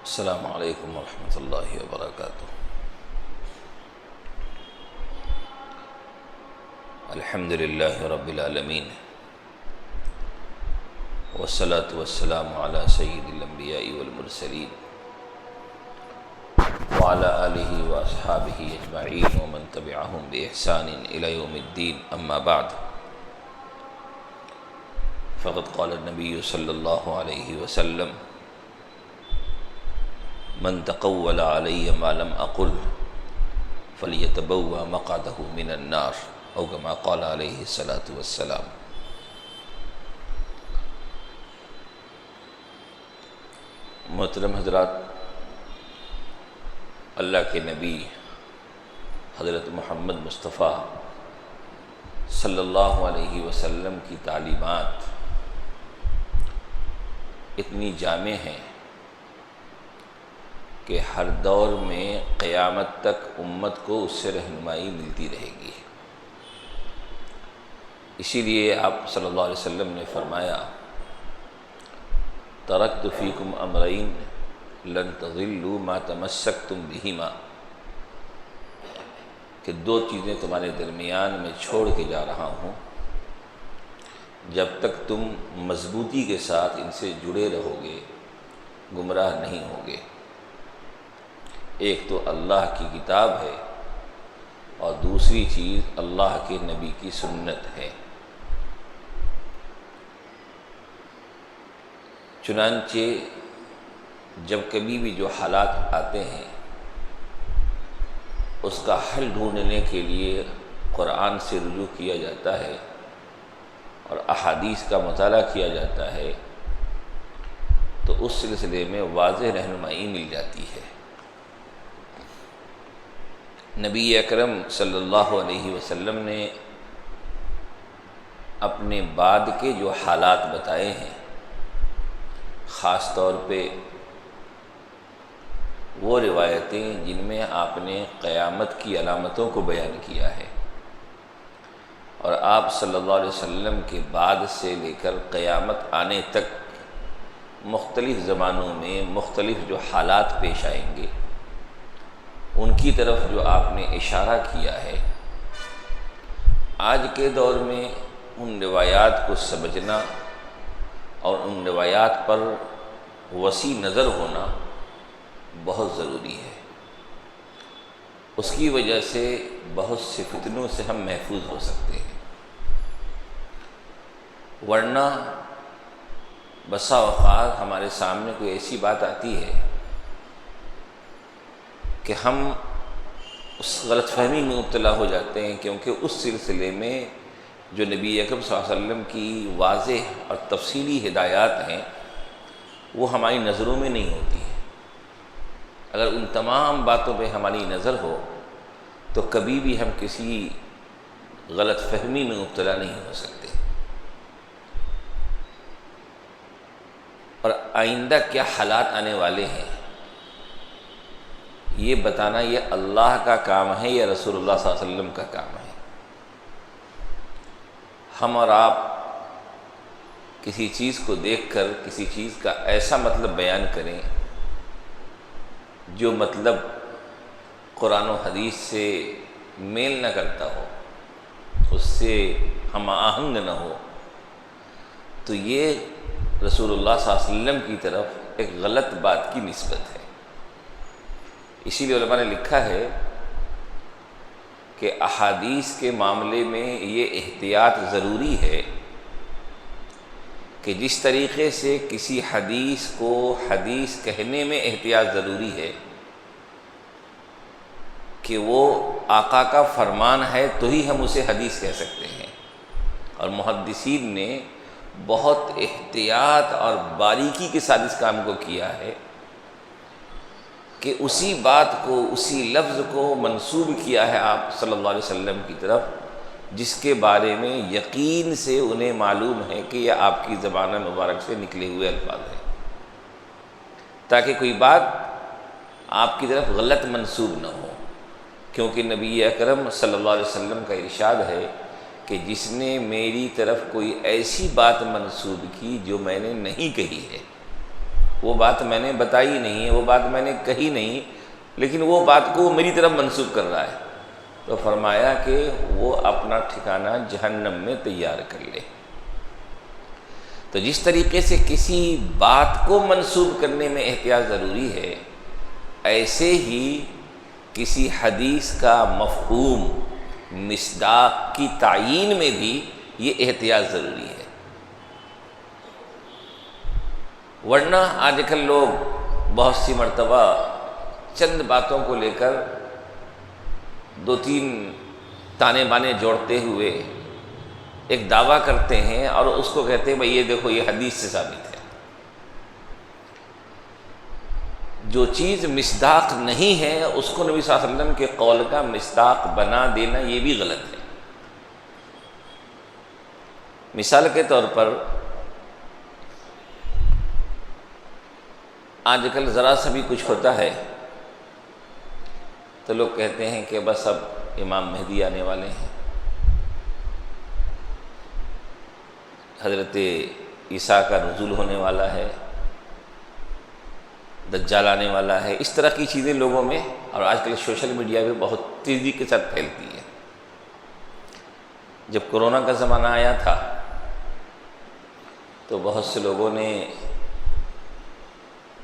السلام علیکم ورحمۃ اللہ وبرکاتہ۔ الحمد للہ رب العالمین، والصلاة والسلام علی سید الانبیاء والمرسلین وعلی آلہ واصحابہ اجمعین ومن تبعہم بإحسان الی یوم الدین، اما بعد، فقد قال النبی صلی اللہ علیہ وسلم: من تقول علی ما لم اقل فلیتبوأ مقعدہ من النار، او کما قال علیہ الصلاۃ والسلام۔ محترم حضرات، اللہ کے نبی حضرت محمد مصطفیٰ صلی اللہ علیہ وسلم کی تعلیمات اتنی جامع ہیں کہ ہر دور میں قیامت تک امت کو اس سے رہنمائی ملتی رہے گی۔ اسی لیے آپ صلی اللہ علیہ وسلم نے فرمایا: ترکت فیکم امرین لن تضلوا ما تمسکتم بہما، کہ دو چیزیں تمہارے درمیان میں چھوڑ کے جا رہا ہوں، جب تک تم مضبوطی کے ساتھ ان سے جڑے رہو گے گمراہ نہیں ہوگے۔ ایک تو اللہ کی کتاب ہے اور دوسری چیز اللہ کے نبی کی سنت ہے۔ چنانچہ جب کبھی بھی جو حالات آتے ہیں اس کا حل ڈھونڈنے کے لیے قرآن سے رجوع کیا جاتا ہے اور احادیث کا مطالعہ کیا جاتا ہے، تو اس سلسلے میں واضح رہنمائی مل جاتی ہے۔ نبی اکرم صلی اللہ علیہ وسلم نے اپنے بعد کے جو حالات بتائے ہیں، خاص طور پہ وہ روایتیں جن میں آپ نے قیامت کی علامتوں کو بیان کیا ہے، اور آپ صلی اللہ علیہ وسلم کے بعد سے لے کر قیامت آنے تک مختلف زمانوں میں مختلف جو حالات پیش آئیں گے ان کی طرف جو آپ نے اشارہ کیا ہے، آج کے دور میں ان روایات کو سمجھنا اور ان روایات پر وسیع نظر ہونا بہت ضروری ہے۔ اس کی وجہ سے بہت سے فتنوں سے ہم محفوظ ہو سکتے ہیں، ورنہ بسا اوقات ہمارے سامنے کوئی ایسی بات آتی ہے کہ ہم اس غلط فہمی میں مبتلا ہو جاتے ہیں، کیونکہ اس سلسلے میں جو نبی اکرم صلی اللہ علیہ وسلم کی واضح اور تفصیلی ہدایات ہیں وہ ہماری نظروں میں نہیں ہوتی ہیں۔ اگر ان تمام باتوں پہ ہماری نظر ہو تو کبھی بھی ہم کسی غلط فہمی میں مبتلا نہیں ہو سکتے، اور آئندہ کیا حالات آنے والے ہیں یہ بتانا یہ اللہ کا کام ہے یا رسول اللہ صلی اللہ علیہ وسلم کا کام ہے۔ ہم اور آپ کسی چیز کو دیکھ کر کسی چیز کا ایسا مطلب بیان کریں جو مطلب قرآن و حدیث سے میل نہ کرتا ہو، اس سے ہم آہنگ نہ ہو، تو یہ رسول اللہ صلی اللہ علیہ وسلم کی طرف ایک غلط بات کی نسبت ہے۔ اسی لیے علماء نے لکھا ہے کہ احادیث کے معاملے میں یہ احتیاط ضروری ہے کہ جس طریقے سے کسی حدیث کو حدیث کہنے میں احتیاط ضروری ہے کہ وہ آقا کا فرمان ہے تو ہی ہم اسے حدیث کہہ سکتے ہیں، اور محدثین نے بہت احتیاط اور باریکی کے ساتھ اس کام کو کیا ہے کہ اسی بات کو، اسی لفظ کو منسوب کیا ہے آپ صلی اللہ علیہ وسلم کی طرف جس کے بارے میں یقین سے انہیں معلوم ہے کہ یہ آپ کی زبان مبارک سے نکلے ہوئے الفاظ ہیں، تاکہ کوئی بات آپ کی طرف غلط منسوب نہ ہو۔ کیونکہ نبی اکرم صلی اللہ علیہ وسلم کا ارشاد ہے کہ جس نے میری طرف کوئی ایسی بات منسوب کی جو میں نے نہیں کہی ہے وہ بات میں نے بتائی نہیں ہے، وہ بات میں نے کہی نہیں، لیکن وہ بات کو میری طرف منسوب کر رہا ہے۔ تو فرمایا کہ وہ اپنا ٹھکانہ جہنم میں تیار کر لے۔ تو جس طریقے سے کسی بات کو منسوب کرنے میں احتیاط ضروری ہے، ایسے ہی کسی حدیث کا مفہوم مصداق کی تعیین میں بھی یہ احتیاط ضروری ہے۔ ورنہ آج کل لوگ بہت سی مرتبہ چند باتوں کو لے کر دو تین تانے بانے جوڑتے ہوئے ایک دعویٰ کرتے ہیں اور اس کو کہتے ہیں بھئی یہ دیکھو یہ حدیث سے ثابت ہے۔ جو چیز مصداق نہیں ہے اس کو نبی صلی اللہ علیہ وسلم کے قول کا مصداق بنا دینا یہ بھی غلط ہے۔ مثال کے طور پر آج کل ذرا سا بھی کچھ ہوتا ہے تو لوگ کہتے ہیں کہ بس اب امام مہدی آنے والے ہیں، حضرت عیسیٰ کا نزول ہونے والا ہے، دجال آنے والا ہے۔ اس طرح کی چیزیں لوگوں میں، اور آج کل سوشل میڈیا پہ بہت تیزی کے ساتھ پھیلتی ہے۔ جب کرونا کا زمانہ آیا تھا تو بہت سے لوگوں نے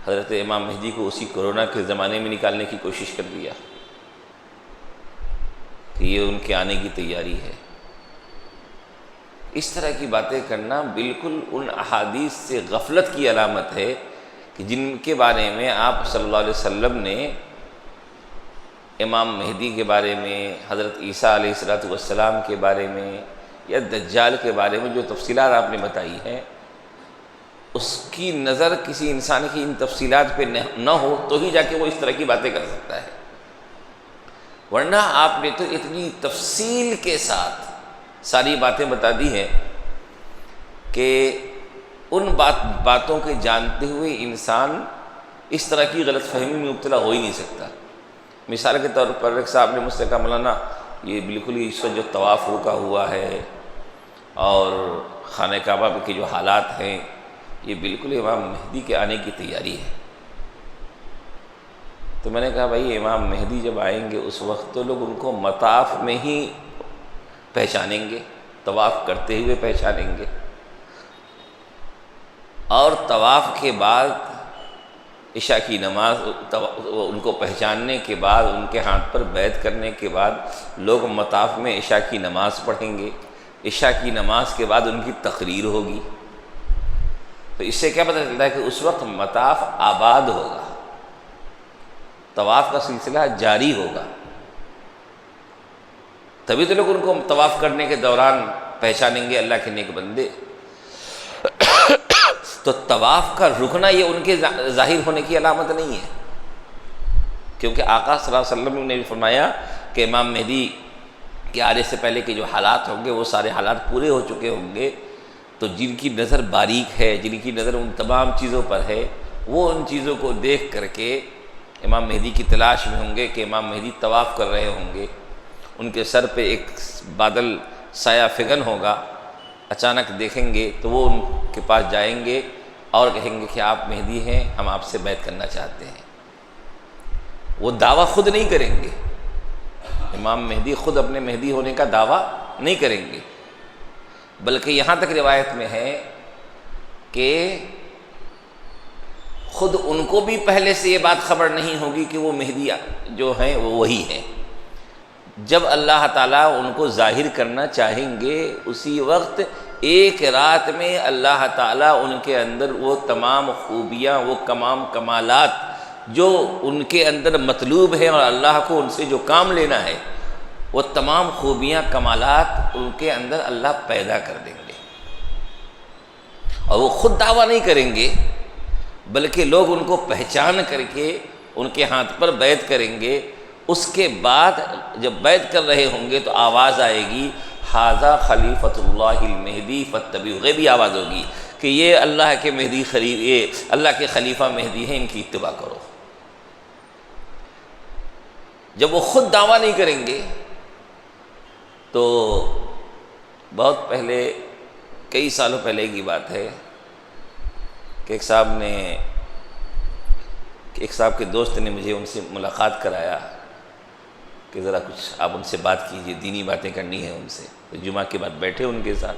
حضرت امام مہدی کو اسی کرونا کے زمانے میں نکالنے کی کوشش کر دیا کہ یہ ان کے آنے کی تیاری ہے۔ اس طرح کی باتیں کرنا بالکل ان احادیث سے غفلت کی علامت ہے کہ جن کے بارے میں آپ صلی اللہ علیہ وسلم نے امام مہدی کے بارے میں، حضرت عیسیٰ علیہ السلام کے بارے میں یا دجال کے بارے میں جو تفصیلات آپ نے بتائی ہیں، اس کی نظر کسی انسان کی ان تفصیلات پہ نہ ہو تو ہی جا کے وہ اس طرح کی باتیں کر سکتا ہے۔ ورنہ آپ نے تو اتنی تفصیل کے ساتھ ساری باتیں بتا دی ہیں کہ ان باتوں کے جانتے ہوئے انسان اس طرح کی غلط فہمی میں مبتلا ہو ہی نہیں سکتا۔ مثال کے طور پر ایک صاحب نے مجھ سے کہا مولانا یہ بالکل ہی اس کا جو طواف رکا ہوا ہے اور خانہ کعبہ کے جو حالات ہیں یہ بالکل امام مہدی کے آنے کی تیاری ہے۔ تو میں نے کہا بھائی امام مہدی جب آئیں گے اس وقت تو لوگ ان کو مطاف میں ہی پہچانیں گے، طواف کرتے ہوئے پہچانیں گے، اور طواف کے بعد عشاء کی نماز ان کو پہچاننے کے بعد ان کے ہاتھ پر بیعت کرنے کے بعد لوگ مطاف میں عشاء کی نماز پڑھیں گے۔ عشاء کی نماز کے بعد ان کی تقریر ہوگی۔ تو اس سے کیا پتہ چلتا ہے کہ اس وقت مطاف آباد ہوگا، طواف کا سلسلہ جاری ہوگا، تبھی تو لوگ ان کو طواف کرنے کے دوران پہچانیں گے اللہ کے نیک بندے۔ تو طواف کا رکنا یہ ان کے ظاہر ہونے کی علامت نہیں ہے، کیونکہ آقا صلی اللہ علیہ وسلم نے بھی فرمایا کہ امام مہدی کے آنے سے پہلے کے جو حالات ہوں گے وہ سارے حالات پورے ہو چکے ہوں گے۔ تو جن کی نظر باریک ہے، جن کی نظر ان تمام چیزوں پر ہے، وہ ان چیزوں کو دیکھ کر کے امام مہدی کی تلاش میں ہوں گے کہ امام مہدی طواف کر رہے ہوں گے۔ ان کے سر پہ ایک بادل سایہ فگن ہوگا، اچانک دیکھیں گے تو وہ ان کے پاس جائیں گے اور کہیں گے کہ آپ مہدی ہیں، ہم آپ سے بیعت کرنا چاہتے ہیں۔ وہ دعویٰ خود نہیں کریں گے، امام مہدی خود اپنے مہدی ہونے کا دعویٰ نہیں کریں گے، بلکہ یہاں تک روایت میں ہے کہ خود ان کو بھی پہلے سے یہ بات خبر نہیں ہوگی کہ وہ مہدی جو ہیں وہ وہی ہیں۔ جب اللہ تعالیٰ ان کو ظاہر کرنا چاہیں گے اسی وقت ایک رات میں اللہ تعالیٰ ان کے اندر وہ تمام خوبیاں، وہ تمام کمالات جو ان کے اندر مطلوب ہیں اور اللہ کو ان سے جو کام لینا ہے، وہ تمام خوبیاں کمالات ان کے اندر اللہ پیدا کر دیں گے، اور وہ خود دعویٰ نہیں کریں گے بلکہ لوگ ان کو پہچان کر کے ان کے ہاتھ پر بیعت کریں گے۔ اس کے بعد جب بیعت کر رہے ہوں گے تو آواز آئے گی ھذا خلیفۃ اللہ المہدی فاتبعوہ، غیبی آواز ہوگی کہ یہ اللہ کے مہدی یہ اللہ کے خلیفہ مہدی ہیں، ان کی اتباع کرو۔ جب وہ خود دعویٰ نہیں کریں گے تو بہت پہلے، کئی سالوں پہلے کی بات ہے کہ ایک صاحب نے کہ ایک صاحب کے دوست نے مجھے ان سے ملاقات کرایا کہ ذرا کچھ آپ ان سے بات کیجئے، دینی باتیں کرنی ہیں ان سے۔ جمعہ کے بعد بیٹھے ان کے ساتھ،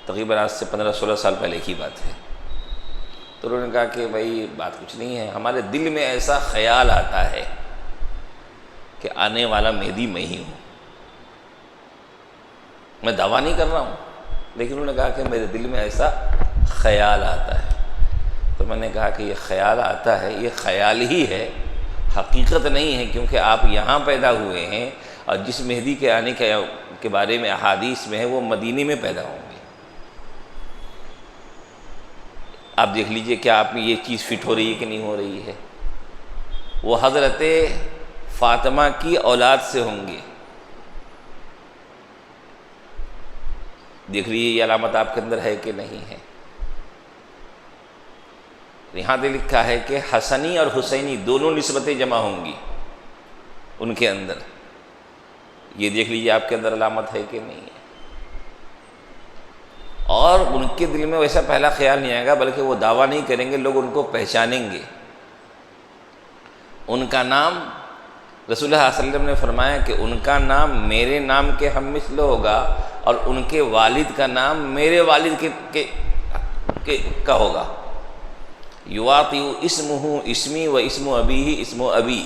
تقریباً آج سے 15-16 سال پہلے کی بات ہے۔ تو انہوں نے کہا کہ بھائی بات کچھ نہیں ہے، ہمارے دل میں ایسا خیال آتا ہے کہ آنے والا مہدی میں ہی ہوں۔ میں دعویٰ نہیں کر رہا ہوں، لیکن انہوں نے کہا کہ میرے دل میں ایسا خیال آتا ہے۔ تو میں نے کہا کہ یہ خیال آتا ہے، یہ خیال ہی ہے، حقیقت نہیں ہے، کیونکہ آپ یہاں پیدا ہوئے ہیں، اور جس مہدی کے آنے کے بارے میں احادیث میں ہے وہ مدینے میں پیدا ہوں گے۔ آپ دیکھ لیجئے کیا آپ میں یہ چیز فٹ ہو رہی ہے کہ نہیں ہو رہی ہے۔ وہ حضرت فاطمہ کی اولاد سے ہوں گے۔ دیکھ لیجیے یہ علامت آپ کے اندر ہے کہ نہیں ہے۔ یہاں پہ لکھا ہے کہ حسنی اور حسینی دونوں نسبتیں جمع ہوں گی ان کے اندر۔ یہ دیکھ لیجیے آپ کے اندر علامت ہے کہ نہیں ہے۔ اور ان کے دل میں ویسا پہلا خیال نہیں آئے گا، بلکہ وہ دعویٰ نہیں کریں گے، لوگ ان کو پہچانیں گے۔ ان کا نام رسول اللہ صلی اللہ علیہ وسلم نے فرمایا کہ ان کا نام میرے نام کے ہم مثل ہوگا، اور ان کے والد کا نام میرے والد کا ہوگا۔ یواطئ اسمہ اسمی و اسم ابیہ اسم ابی۔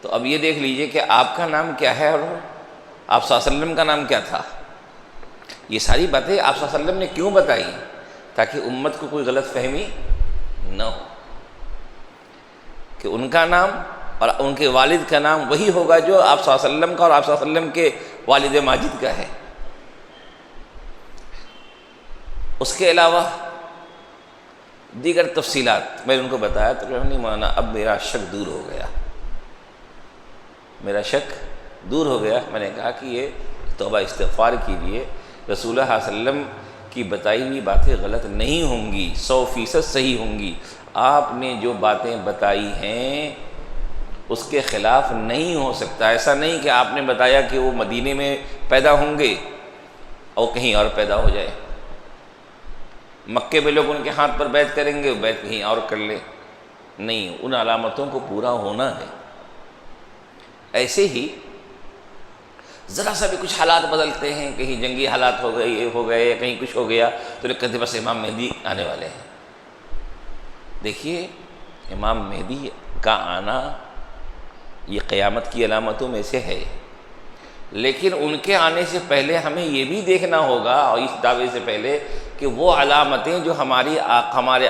تو اب یہ دیکھ لیجئے کہ آپ کا نام کیا ہے اور آپ صلی اللہ علیہ وسلم کا نام کیا تھا۔ یہ ساری باتیں آپ صلی اللہ علیہ وسلم نے کیوں بتائی؟ تاکہ امت کو کوئی غلط فہمی نہ ہو، کہ ان کا نام اور ان کے والد کا نام وہی ہوگا جو آپ صلی اللہ علیہ وسلم کا اور آپ صلی اللہ علیہ وسلم کے والد ماجد کا ہے۔ اس کے علاوہ دیگر تفصیلات میں نے ان کو بتایا، تو انہوں نے مانا اب میرا شک دور ہو گیا، میرا شک دور ہو گیا۔ میں نے کہا کہ یہ توبہ استغفار کیجیے، رسول اللہ صلی اللہ علیہ وسلم کی بتائی ہوئی باتیں غلط نہیں ہوں گی، 100% صحیح ہوں گی۔ آپ نے جو باتیں بتائی ہیں اس کے خلاف نہیں ہو سکتا۔ ایسا نہیں کہ آپ نے بتایا کہ وہ مدینے میں پیدا ہوں گے اور کہیں اور پیدا ہو جائے، مکے میں لوگ ان کے ہاتھ پر بیعت کریں گے، بیعت کہیں اور کر لے، نہیں، ان علامتوں کو پورا ہونا ہے۔ ایسے ہی ذرا سا بھی کچھ حالات بدلتے ہیں، کہیں جنگی حالات ہو گئے، یہ ہو گئے، کہیں کچھ ہو گیا، تو لوگ کہتے بس امام مہدی آنے والے ہیں۔ دیکھیے امام مہدی کا آنا یہ قیامت کی علامتوں میں سے ہے، لیکن ان کے آنے سے پہلے ہمیں یہ بھی دیکھنا ہوگا، اور اس دعوے سے پہلے، کہ وہ علامتیں جو ہمارے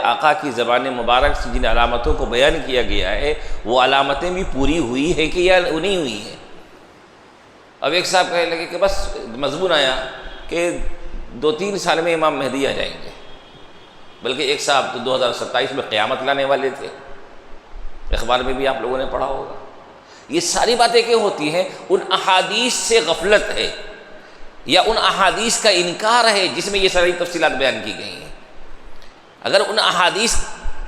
آقا کی زبان مبارک سے جن علامتوں کو بیان کیا گیا ہے، وہ علامتیں بھی پوری ہوئی ہے کہ یا نہیں ہوئی ہیں۔ اب ایک صاحب کہنے لگے کہ بس مضمون آیا کہ 2-3 سال میں امام مہدی آ جائیں گے، بلکہ ایک صاحب تو 2027 میں قیامت لانے والے تھے، اخبار میں بھی آپ لوگوں نے پڑھا ہوگا۔ یہ ساری باتیں کیوں ہوتی ہیں؟ ان احادیث سے غفلت ہے، یا ان احادیث کا انکار ہے جس میں یہ ساری تفصیلات بیان کی گئی ہیں۔ اگر ان احادیث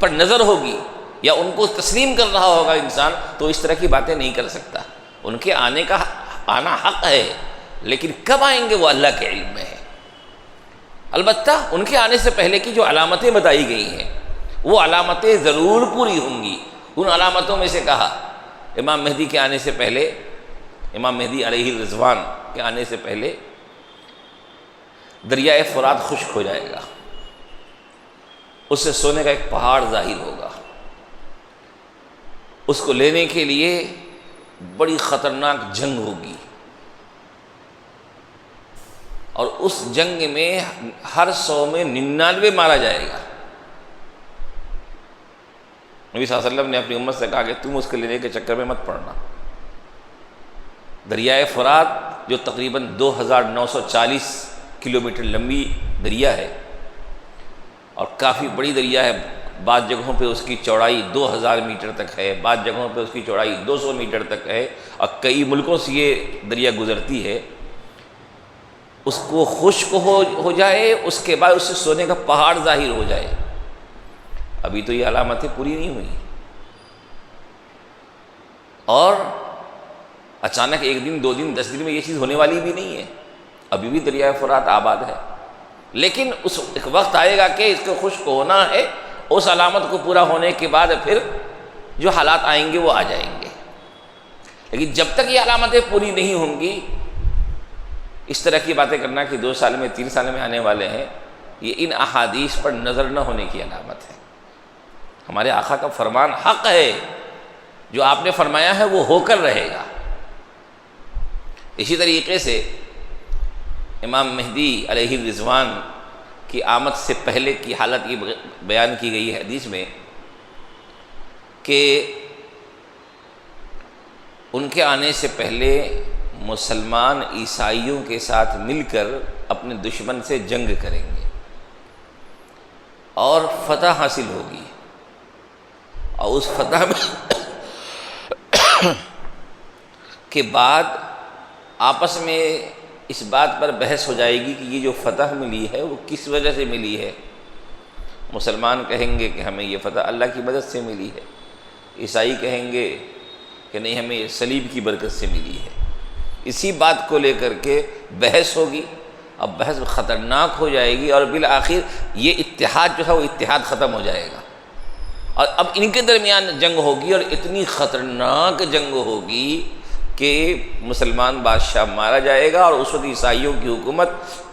پر نظر ہوگی یا ان کو تسلیم کر رہا ہوگا انسان، تو اس طرح کی باتیں نہیں کر سکتا۔ ان کے آنا حق ہے، لیکن کب آئیں گے وہ اللہ کے علم میں ہے۔ البتہ ان کے آنے سے پہلے کی جو علامتیں بتائی گئی ہیں وہ علامتیں ضرور پوری ہوں گی۔ ان علامتوں میں سے کہا امام مہدی کے آنے سے پہلے، امام مہدی علیہ الرضوان کے آنے سے پہلے دریائے فرات خشک ہو جائے گا، اس سے سونے کا ایک پہاڑ ظاہر ہوگا۔ اس کو لینے کے لیے بڑی خطرناک جنگ ہوگی، اور اس جنگ میں ہر 100 میں 99 مارا جائے گا۔ نبی صلی اللہ علیہ وسلم نے اپنی امت سے کہا کہ تم اس کے لینے کے چکر میں مت پڑنا۔ دریائے فرات جو تقریباً 2940 کلومیٹر لمبی دریا ہے اور کافی بڑی دریا ہے، بعض جگہوں پہ اس کی چوڑائی 2000 میٹر تک ہے، بعض جگہوں پہ اس کی چوڑائی 200 میٹر تک ہے، اور کئی ملکوں سے یہ دریا گزرتی ہے۔ اس کو خشک ہو جائے، اس کے بعد اس سے سونے کا پہاڑ ظاہر ہو جائے۔ ابھی تو یہ علامتیں پوری نہیں ہوئی، اور اچانک 1 دن 2 دن 10 دن میں یہ چیز ہونے والی بھی نہیں ہے۔ ابھی بھی دریائے فرات آباد ہے، لیکن ایک وقت آئے گا کہ اس کو خشک ہونا ہے، اس علامت کو پورا ہونے کے بعد پھر جو حالات آئیں گے وہ آ جائیں گے۔ لیکن جب تک یہ علامتیں پوری نہیں ہوں گی، اس طرح کی باتیں کرنا کہ 2 سال میں 3 سال میں آنے والے ہیں، یہ ان احادیث پر نظر نہ ہونے کی علامت ہے۔ ہمارے آقا کا فرمان حق ہے، جو آپ نے فرمایا ہے وہ ہو کر رہے گا۔ اسی طریقے سے امام مہدی علیہ الرضوان کی آمد سے پہلے کی حالت یہ بیان کی گئی ہے حدیث میں کہ ان کے آنے سے پہلے مسلمان عیسائیوں کے ساتھ مل کر اپنے دشمن سے جنگ کریں گے اور فتح حاصل ہوگی، اور اس فتح کے بعد آپس میں اس بات پر بحث ہو جائے گی کہ یہ جو فتح ملی ہے وہ کس وجہ سے ملی ہے۔ مسلمان کہیں گے کہ ہمیں یہ فتح اللہ کی مدد سے ملی ہے، عیسائی کہیں گے کہ نہیں ہمیں یہ صلیب کی برکت سے ملی ہے۔ اسی بات کو لے کر کے بحث ہوگی، اب بحث خطرناک ہو جائے گی، اور بالآخر یہ اتحاد جو ہے وہ اتحاد ختم ہو جائے گا، اور اب ان کے درمیان جنگ ہوگی، اور اتنی خطرناک جنگ ہوگی کہ مسلمان بادشاہ مارا جائے گا، اور اس وقت عیسائیوں کی حکومت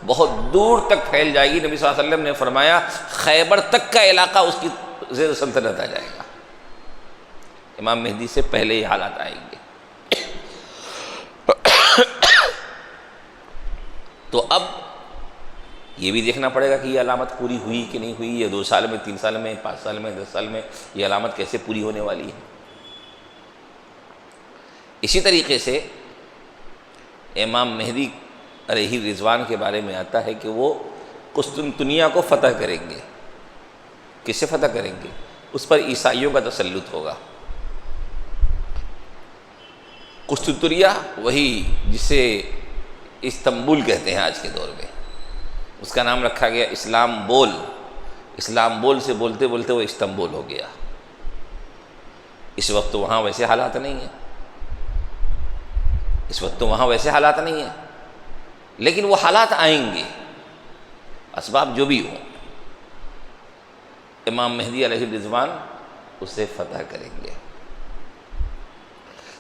بہت دور تک پھیل جائے گی۔ نبی صلی اللہ علیہ وسلم نے فرمایا خیبر تک کا علاقہ اس کی زیر سلطنت آ جائے گا۔ امام مہدی سے پہلے یہ حالات آئیں گے۔ تو اب یہ بھی دیکھنا پڑے گا کہ یہ علامت پوری ہوئی کہ نہیں ہوئی، یہ 2 سال میں 3 سال میں 5 سال میں 10 سال میں یہ علامت کیسے پوری ہونے والی ہے۔ اسی طریقے سے امام مہدی علیہ رضوان کے بارے میں آتا ہے کہ وہ قسطنطنیہ کو فتح کریں گے۔ کس سے فتح کریں گے؟ اس پر عیسائیوں کا تسلط ہوگا۔ قسطنطنیہ وہی جسے استنبول کہتے ہیں آج کے دور میں، اس کا نام رکھا گیا اسلامبول۔ اسلامبول سے بولتے بولتے وہ استنبول ہو گیا۔ اس وقت تو وہاں ویسے حالات نہیں ہیں، اس وقت تو وہاں ویسے حالات نہیں ہیں، لیکن وہ حالات آئیں گے، اسباب جو بھی ہوں۔ امام مہدی علیہ الرضوان اسے فتح کریں گے۔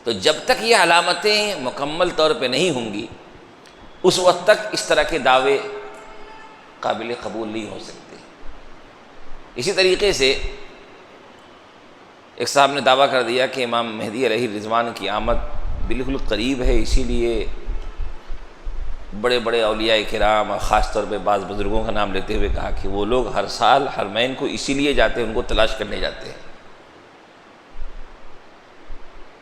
تو جب تک یہ علامتیں مکمل طور پہ نہیں ہوں گی، اس وقت تک اس طرح کے دعوے قابل قبول نہیں ہو سکتے۔ اسی طریقے سے ایک صاحب نے دعویٰ کر دیا کہ امام مہدی علیہ الرضوان کی آمد بالکل قریب ہے، اسی لیے بڑے بڑے اولیاء کرام اور خاص طور پہ بعض بزرگوں کا نام لیتے ہوئے کہا کہ وہ لوگ ہر سال حرمین کو اسی لیے جاتے ہیں، ان کو تلاش کرنے جاتے ہیں۔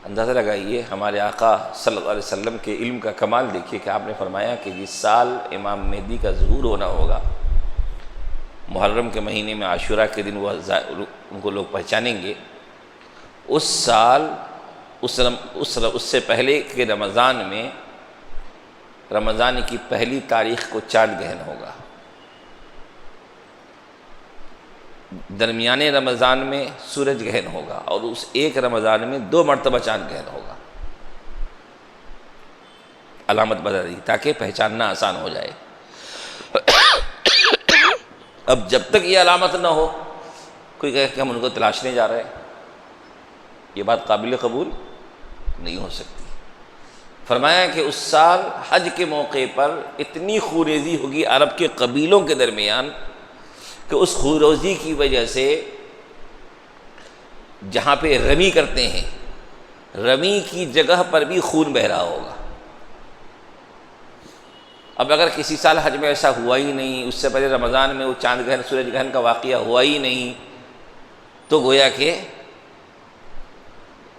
اندازہ لگائیے ہمارے آقا صلی اللہ علیہ وسلم کے علم کا کمال دیکھیے کہ آپ نے فرمایا کہ جس سال امام مہدی کا ظہور ہونا ہوگا، محرم کے مہینے میں عاشورہ کے دن وہ ان کو لوگ پہچانیں گے، اس سال اس سے پہلے کے رمضان میں، رمضان کی پہلی تاریخ کو چاند گہن ہوگا، درمیانے رمضان میں سورج گہن ہوگا، اور اس ایک رمضان میں 2 مرتبہ چاند گہن ہوگا۔ علامت بتا دی تاکہ پہچاننا آسان ہو جائے۔ اب جب تک یہ علامت نہ ہو، کوئی کہے کہ ہم ان کو تلاشنے جا رہے ہیں، یہ بات قابل قبول نہیں ہو سکتی۔ فرمایا کہ اس سال حج کے موقع پر اتنی خوریزی ہوگی عرب کے قبیلوں کے درمیان کہ اس خوروزی کی وجہ سے جہاں پہ رمی کرتے ہیں، رمی کی جگہ پر بھی خون بہہ رہا ہوگا۔ اب اگر کسی سال حج میں ایسا ہوا ہی نہیں، اس سے پہلے رمضان میں وہ چاند گہن سورج گہن کا واقعہ ہوا ہی نہیں، تو گویا کہ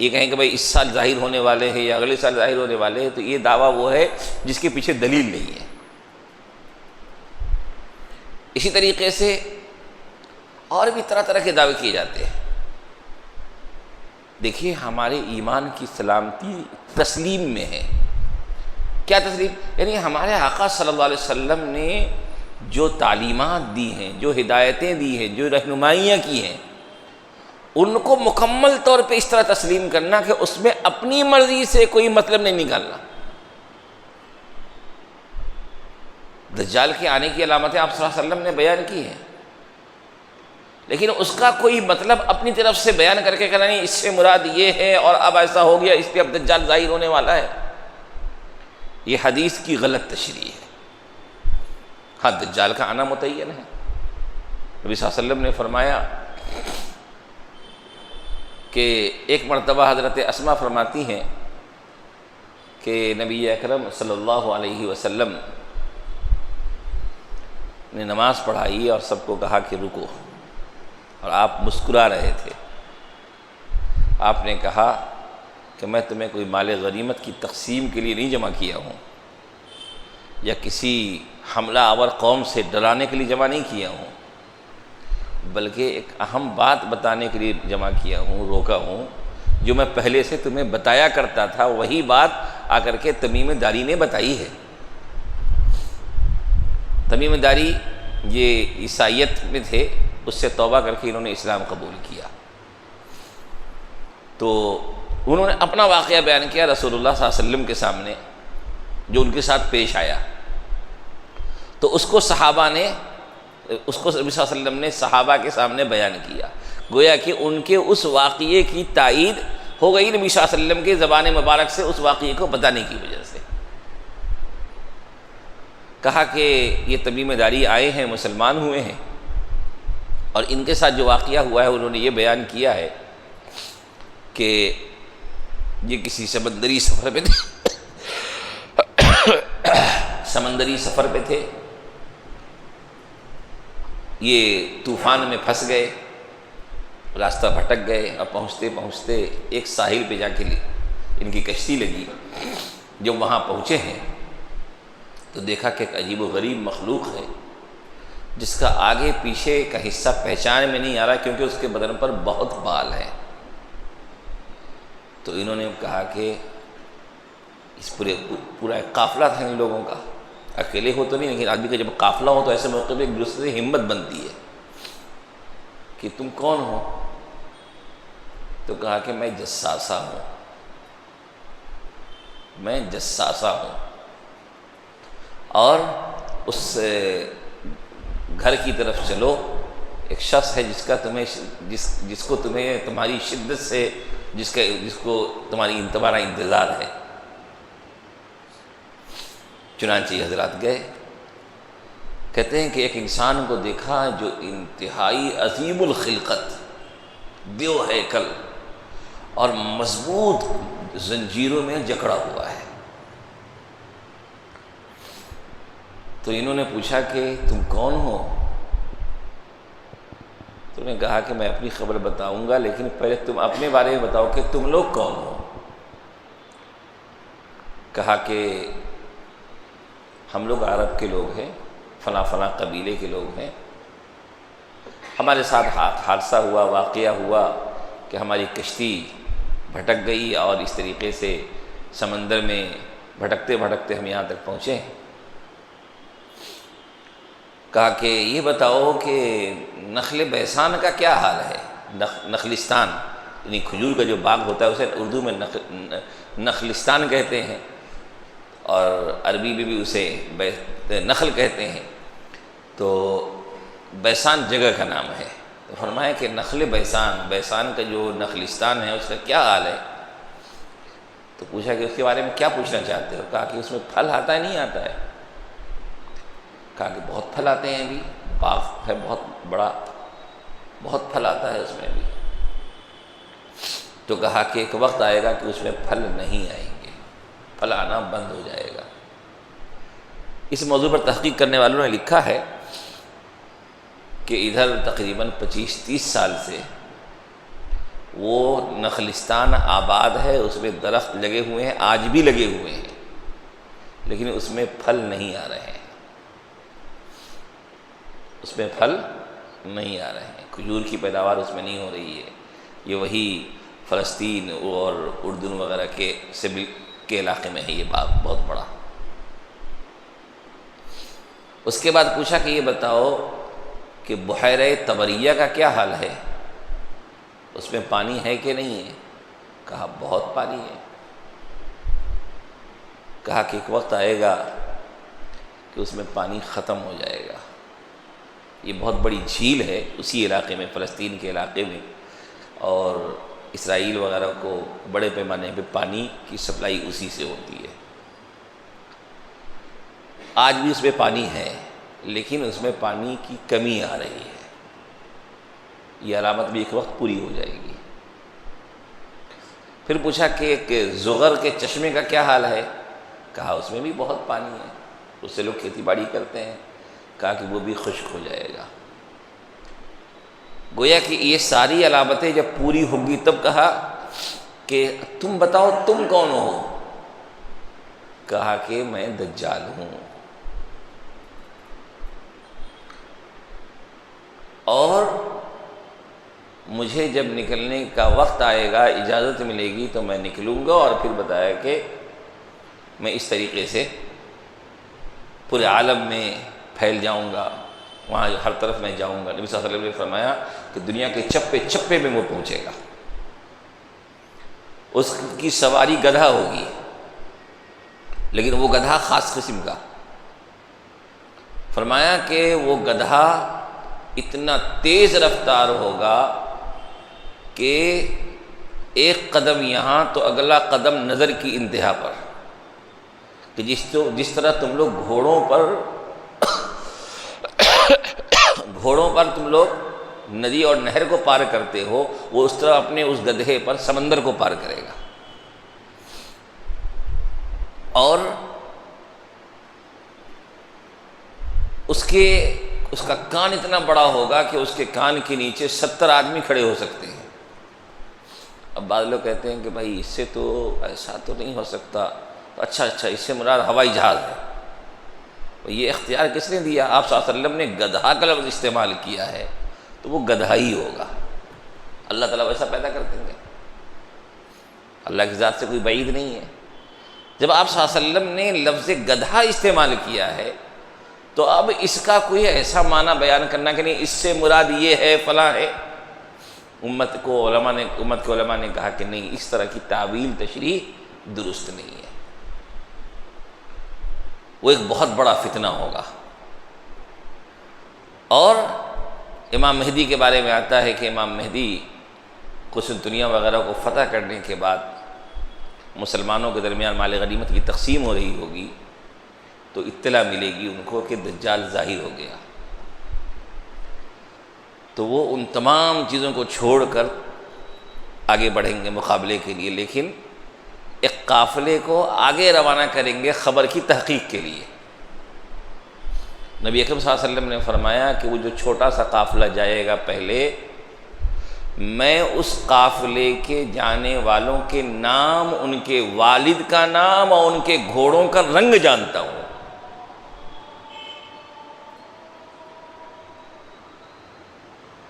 یہ کہیں کہ بھائی اس سال ظاہر ہونے والے ہیں یا اگلے سال ظاہر ہونے والے ہیں، تو یہ دعویٰ وہ ہے جس کے پیچھے دلیل نہیں ہے۔ اسی طریقے سے اور بھی طرح طرح کے دعوے کیے جاتے ہیں۔ دیکھیے ہمارے ایمان کی سلامتی تسلیم میں ہے۔ کیا تسلیم؟ یعنی ہمارے آقا صلی اللہ علیہ وسلم نے جو تعلیمات دی ہیں، جو ہدایتیں دی ہیں، جو رہنمائیاں کی ہیں، ان کو مکمل طور پہ اس طرح تسلیم کرنا کہ اس میں اپنی مرضی سے کوئی مطلب نہیں نکالنا۔ دجال کے آنے کی علامتیں آپ صلی اللہ علیہ وسلم نے بیان کی ہیں، لیکن اس کا کوئی مطلب اپنی طرف سے بیان کر کے کہنا نہیں اس سے مراد یہ ہے اور اب ایسا ہو گیا اس لیے اب دجال ظاہر ہونے والا ہے، یہ حدیث کی غلط تشریح ہے۔ ہاں دجال کا آنا متعین ہے، نبی صلی اللہ علیہ وسلم نے فرمایا کہ ایک مرتبہ حضرت اسماء فرماتی ہیں کہ نبی اکرم صلی اللہ علیہ وسلم نے نماز پڑھائی اور سب کو کہا کہ رکو، اور آپ مسکرا رہے تھے۔ آپ نے کہا کہ میں تمہیں کوئی مال غنیمت کی تقسیم کے لیے نہیں جمع کیا ہوں، یا کسی حملہ آور قوم سے ڈرانے کے لیے جمع نہیں کیا ہوں، بلکہ ایک اہم بات بتانے کے لیے جمع کیا ہوں، روکا ہوں، جو میں پہلے سے تمہیں بتایا کرتا تھا وہی بات آ کر کے تمیم داری نے بتائی ہے۔ تمیم داری یہ عیسائیت میں تھے، اس سے توبہ کر کے انہوں نے اسلام قبول کیا، تو انہوں نے اپنا واقعہ بیان کیا رسول اللہ صلی اللہ علیہ وسلم کے سامنے، جو ان کے ساتھ پیش آیا، تو اس کو صحابہ نے، اس کو نبی صلی اللہ علیہ وسلم نے صحابہ کے سامنے بیان کیا، گویا کہ ان کے اس واقعے کی تائید ہو گئی نبی صلی اللہ علیہ وسلم کے زبان مبارک سے اس واقعے کو بتانے کی وجہ سے۔ کہا کہ یہ تمیم داری آئے ہیں، مسلمان ہوئے ہیں، اور ان کے ساتھ جو واقعہ ہوا ہے انہوں نے یہ بیان کیا ہے کہ یہ کسی سمندری سفر پہ تھے، سمندری سفر پہ تھے، یہ طوفان میں پھنس گئے، راستہ بھٹک گئے، اور پہنچتے پہنچتے ایک ساحل پہ جا کے ان کی کشتی لگی۔ جب وہاں پہنچے ہیں تو دیکھا کہ ایک عجیب و غریب مخلوق ہے جس کا آگے پیچھے کا حصہ پہچان میں نہیں آ رہا کیونکہ اس کے بدن پر بہت بال ہیں۔ تو انہوں نے کہا کہ اس پورا ایک قافلہ تھا ان لوگوں کا، اکیلے ہو تو نہیں، لیکن آدمی کا جب قافلہ ہو تو ایسے موقع پہ ایک دوسرے سے ہمت بنتی ہے کہ تم کون ہو؟ تو کہا کہ میں جساسہ ہوں، میں جساسہ ہوں، اور اس گھر کی طرف چلو، ایک شخص ہے جس کو تمہیں تمہاری شدت سے جس کو تمہارا انتظار ہے۔ چنانچہ حضرات گئے، کہتے ہیں کہ ایک انسان کو دیکھا جو انتہائی عظیم الخلقت، دیو ہیکل اور مضبوط زنجیروں میں جکڑا ہوا ہے۔ تو انہوں نے پوچھا کہ تم کون ہو؟ تو انہوں نے کہا کہ میں اپنی خبر بتاؤں گا، لیکن پہلے تم اپنے بارے میں بتاؤ کہ تم لوگ کون ہو۔ کہا کہ ہم لوگ عرب کے لوگ ہیں، فلاں فلاں قبیلے کے لوگ ہیں، ہمارے ساتھ حادثہ ہوا، واقعہ ہوا کہ ہماری کشتی بھٹک گئی اور اس طریقے سے سمندر میں بھٹکتے بھٹکتے ہم یہاں تک پہنچے۔ کہا کہ یہ بتاؤ کہ نخل بیسان کا کیا حال ہے؟ نخلستان یعنی کھجور کا جو باغ ہوتا ہے اسے اردو میں نخلستان کہتے ہیں، اور عربی میں بھی اسے نخل کہتے ہیں، تو بیسان جگہ کا نام ہے۔ تو فرمایا کہ نخل بیسان کا جو نخلستان ہے اس کا کیا حال ہے؟ تو پوچھا کہ اس کے بارے میں کیا پوچھنا چاہتے ہو؟ کہا کہ اس میں پھل آتا ہے نہیں آتا ہے؟ کہا کہ بہت پھل آتے ہیں، بھی باغ ہے بہت بڑا، بہت پھل آتا ہے اس میں بھی۔ تو کہا کہ ایک وقت آئے گا کہ اس میں پھل نہیں آئیں گے، پھل آنا بند ہو جائے گا۔ اس موضوع پر تحقیق کرنے والوں نے لکھا ہے کہ ادھر تقریباً 25-30 سال سے وہ نخلستان آباد ہے، اس میں درخت لگے ہوئے ہیں، آج بھی لگے ہوئے ہیں، لیکن اس میں پھل نہیں آ رہے ہیں، اس میں پھل نہیں آ رہے ہیں، کھجور کی پیداوار اس میں نہیں ہو رہی ہے۔ یہ وہی فلسطین اور اردن وغیرہ کے علاقے میں ہے یہ باغ بہت بڑا۔ اس کے بعد پوچھا کہ یہ بتاؤ کہ بحیرہ طبریہ کا کیا حال ہے؟ اس میں پانی ہے کہ نہیں ہے؟ کہا بہت پانی ہے۔ کہا کہ ایک وقت آئے گا کہ اس میں پانی ختم ہو جائے گا، یہ بہت بڑی جھیل ہے اسی علاقے میں، فلسطین کے علاقے میں، اور اسرائیل وغیرہ کو بڑے پیمانے پہ پانی کی سپلائی اسی سے ہوتی ہے۔ آج بھی اس میں پانی ہے، لیکن اس میں پانی کی کمی آ رہی ہے، یہ علامت بھی ایک وقت پوری ہو جائے گی۔ پھر پوچھا کہ زغر کے چشمے کا کیا حال ہے؟ کہا اس میں بھی بہت پانی ہے، اس سے لوگ کھیتی باڑی کرتے ہیں، کہا کہ وہ بھی خشک ہو جائے گا۔ گویا کہ یہ ساری علامتیں جب پوری ہوں گی تب کہا کہ تم بتاؤ تم کون ہو؟ کہا کہ میں دجال ہوں، اور مجھے جب نکلنے کا وقت آئے گا، اجازت ملے گی تو میں نکلوں گا، اور پھر بتایا کہ میں اس طریقے سے پورے عالم میں پھیل جاؤں گا، وہاں ہر طرف میں جاؤں گا۔ نبی صلی اللہ علیہ وسلم نے فرمایا کہ دنیا کے چپے چپے میں وہ پہنچے گا، اس کی سواری گدھا ہوگی، لیکن وہ گدھا خاص قسم کا۔ فرمایا کہ وہ گدھا اتنا تیز رفتار ہوگا کہ ایک قدم یہاں تو اگلا قدم نظر کی انتہا پر، کہ جس طرح تم لوگ گھوڑوں پر تم لوگ ندی اور نہر کو پار کرتے ہو، وہ اس طرح اپنے اس گدھے پر سمندر کو پار کرے گا، اور اس کا کان اتنا بڑا ہوگا کہ اس کے کان کے نیچے 70 آدمی کھڑے ہو سکتے ہیں۔ اب بعض لوگ کہتے ہیں کہ بھائی اس سے تو ایسا تو نہیں ہو سکتا، تو اچھا اس سے مراد ہوائی جہاز ہے۔ یہ اختیار کس نے دیا؟ آپ صلی اللہ علیہ وسلم نے گدھا کا لفظ استعمال کیا ہے، تو وہ گدھا ہی ہوگا۔ اللہ تعالیٰ ویسا پیدا کر دیں گے، اللہ کی ذات سے کوئی بعید نہیں ہے۔ جب آپ صلی اللہ علیہ وسلم نے لفظ گدھا استعمال کیا ہے تو اب اس کا کوئی ایسا معنی بیان کرنا کہ نہیں اس سے مراد یہ ہے فلاں ہے، امت کے علماء نے کہا کہ نہیں، اس طرح کی تعویل تشریح درست نہیں ہے، وہ ایک بہت بڑا فتنہ ہوگا۔ اور امام مہدی کے بارے میں آتا ہے کہ امام مہدی قسطنطنیہ وغیرہ کو فتح کرنے کے بعد مسلمانوں کے درمیان مال غنیمت کی تقسیم ہو رہی ہوگی، تو اطلاع ملے گی ان کو کہ دجال ظاہر ہو گیا، تو وہ ان تمام چیزوں کو چھوڑ کر آگے بڑھیں گے مقابلے کے لیے، لیکن ایک قافلے کو آگے روانہ کریں گے خبر کی تحقیق کے لیے۔ نبی اکرم صلی اللہ علیہ وسلم نے فرمایا کہ وہ جو چھوٹا سا قافلہ جائے گا پہلے، میں اس قافلے کے جانے والوں کے نام، ان کے والد کا نام اور ان کے گھوڑوں کا رنگ جانتا ہوں۔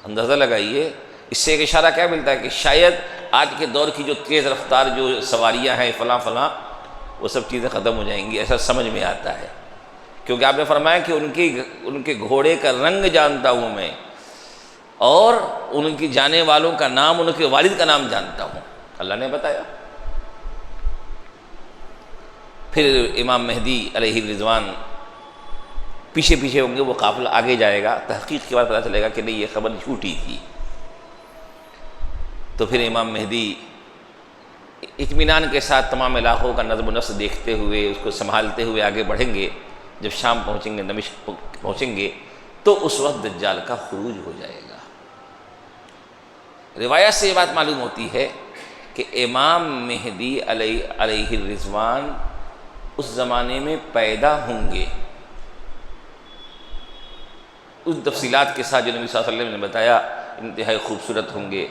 اندازہ لگائیے، اس سے ایک اشارہ کیا ملتا ہے کہ شاید آج کے دور کی جو تیز رفتار جو سواریاں ہیں فلاں وہ سب چیزیں ختم ہو جائیں گی، ایسا سمجھ میں آتا ہے، کیونکہ آپ نے فرمایا کہ ان کے گھوڑے کا رنگ جانتا ہوں میں، اور ان کی جانے والوں کا نام، ان کے والد کا نام جانتا ہوں، اللہ نے بتایا۔ پھر امام مہدی علیہ الرضوان پیچھے پیچھے ہوں گے، وہ قافلہ آگے جائے گا، تحقیق کے بعد پتہ چلے گا کہ نہیں یہ خبر جھوٹی تھی، تو پھر امام مہدی اطمینان کے ساتھ تمام علاقوں کا نظم و نسق دیکھتے ہوئے، اس کو سنبھالتے ہوئے آگے بڑھیں گے۔ جب شام پہنچیں گے، دمشق پہنچیں گے، تو اس وقت دجال کا خروج ہو جائے گا۔ روایت سے یہ بات معلوم ہوتی ہے کہ امام مہدی علیہ الرضوان اس زمانے میں پیدا ہوں گے، اس تفصیلات کے ساتھ جو نبی صلی اللہ علیہ وسلم نے بتایا، انتہائی خوبصورت ہوں گے،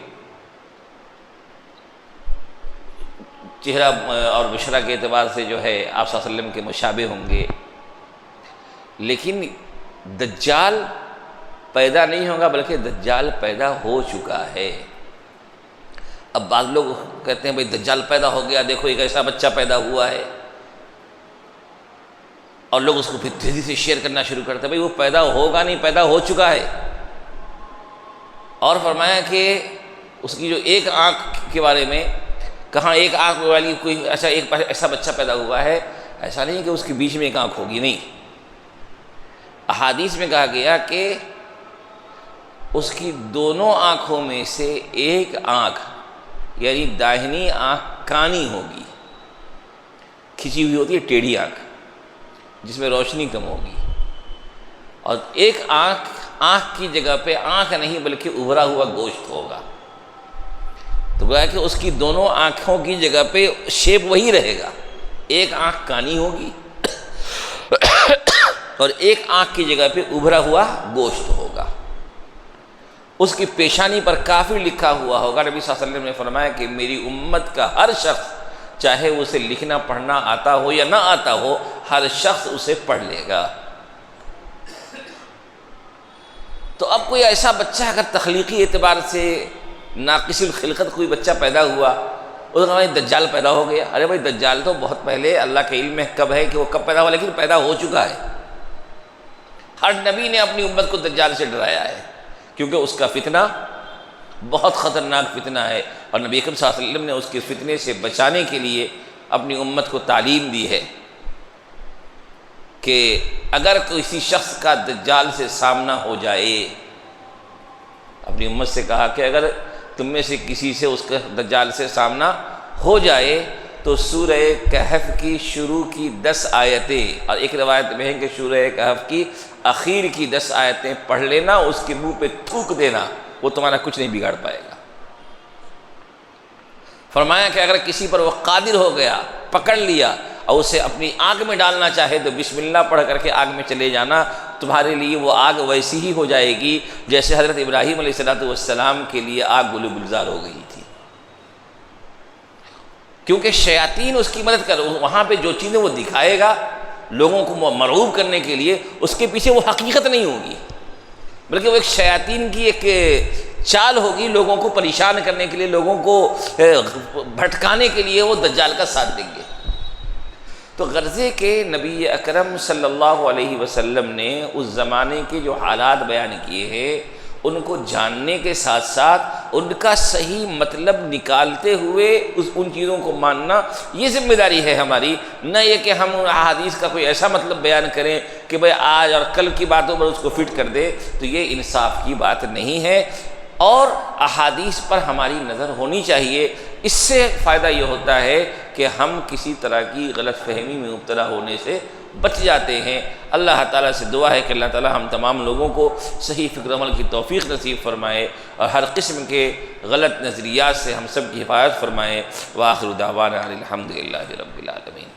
چہرہ اور بشرہ کے اعتبار سے جو ہے آپ صلی اللہ علیہ وسلم کے مشابہ ہوں گے، لیکن دجال پیدا نہیں ہوگا، بلکہ دجال پیدا ہو چکا ہے۔ اب بعض لوگ کہتے ہیں بھئی دجال پیدا ہو گیا، دیکھو ایک ایسا بچہ پیدا ہوا ہے، اور لوگ اس کو پھر تیزی سے شیئر کرنا شروع کرتے ہیں، بھئی وہ پیدا ہوگا نہیں، پیدا ہو چکا ہے۔ اور فرمایا کہ اس کی جو ایک آنکھ کے بارے میں کہاں ایک آنکھ والی کوئی ایسا بچہ پیدا ہوا ہے، ایسا نہیں کہ اس کے بیچ میں ایک آنکھ ہوگی، نہیں، احادیث میں کہا گیا کہ اس کی دونوں آنکھوں میں سے ایک آنکھ یعنی داہنی آنکھ کانی ہوگی، کھچی ہوئی ہوتی ہے ٹیڑھی آنکھ جس میں روشنی کم ہوگی، اور ایک آنکھ کی جگہ پہ آنکھ نہیں بلکہ ابھرا ہوا گوشت ہوگا۔ تو گویا کہ اس کی دونوں آنکھوں کی جگہ پہ شیپ وہی رہے گا، ایک آنکھ کانی ہوگی اور ایک آنکھ کی جگہ پہ ابھرا ہوا گوشت ہوگا۔ اس کی پیشانی پر کافر لکھا ہوا ہوگا۔ نبی صلی اللہ علیہ وسلم نے فرمایا کہ میری امت کا ہر شخص، چاہے اسے لکھنا پڑھنا آتا ہو یا نہ آتا ہو، ہر شخص اسے پڑھ لے گا۔ تو اب کوئی ایسا بچہ اگر تخلیقی اعتبار سے ناقص الخلقت کوئی بچہ پیدا ہوا، اس کا دجال پیدا ہو گیا، ارے بھائی دجال تو بہت پہلے اللہ کے علم میں کب ہے کہ وہ کب پیدا ہوا، لیکن پیدا ہو چکا ہے۔ ہر نبی نے اپنی امت کو دجال سے ڈرایا ہے، کیونکہ اس کا فتنہ بہت خطرناک فتنہ ہے، اور نبی اکرم صلی اللہ علیہ وسلم نے اس کے فتنے سے بچانے کے لیے اپنی امت کو تعلیم دی ہے کہ اگر کسی شخص کا دجال سے سامنا ہو جائے، اپنی امت سے کہا کہ اگر تم میں سے کسی سے اس کا دجال سے سامنا ہو جائے تو سورہ کہف کی شروع کی 10 آیتیں، اور ایک روایت میں ہے کہ سورہ کہف کی اخیر کی 10 آیتیں پڑھ لینا، اس کے منہ پہ تھوک دینا، وہ تمہارا کچھ نہیں بگاڑ پائے گا۔ فرمایا کہ اگر کسی پر وہ قادر ہو گیا، پکڑ لیا اور اسے اپنی آگ میں ڈالنا چاہے تو بسم اللہ پڑھ کر کے آگ میں چلے جانا، تمہارے لیے وہ آگ ویسی ہی ہو جائے گی جیسے حضرت ابراہیم علیہ السلام کے لیے آگ گل و گلزار ہو گئی تھی۔ کیونکہ شیاطین اس کی مدد کر، وہاں پہ جو چیزیں وہ دکھائے گا لوگوں کو مرعوب کرنے کے لیے، اس کے پیچھے وہ حقیقت نہیں ہوگی، بلکہ وہ ایک شیاطین کی ایک چال ہوگی، لوگوں کو پریشان کرنے کے لیے، لوگوں کو بھٹکانے کے لیے وہ دجال کا ساتھ دیں گے۔ تو غرضے کہ نبی اکرم صلی اللہ علیہ وسلم نے اس زمانے کے جو حالات بیان کیے ہیں ان کو جاننے کے ساتھ ساتھ ان کا صحیح مطلب نکالتے ہوئے ان چیزوں کو ماننا، یہ ذمہ داری ہے ہماری، نہ یہ کہ ہم احادیث کا کوئی ایسا مطلب بیان کریں کہ بھئی آج اور کل کی باتوں پر اس کو فٹ کر دے، تو یہ انصاف کی بات نہیں ہے۔ اور احادیث پر ہماری نظر ہونی چاہیے، اس سے فائدہ یہ ہوتا ہے کہ ہم کسی طرح کی غلط فہمی میں مبتلا ہونے سے بچ جاتے ہیں۔ اللہ تعالیٰ سے دعا ہے کہ اللہ تعالیٰ ہم تمام لوگوں کو صحیح فکر عمل کی توفیق نصیب فرمائے اور ہر قسم کے غلط نظریات سے ہم سب کی حفاظت فرمائے۔ وآخر دعوانا الحمد للہ رب العالمین۔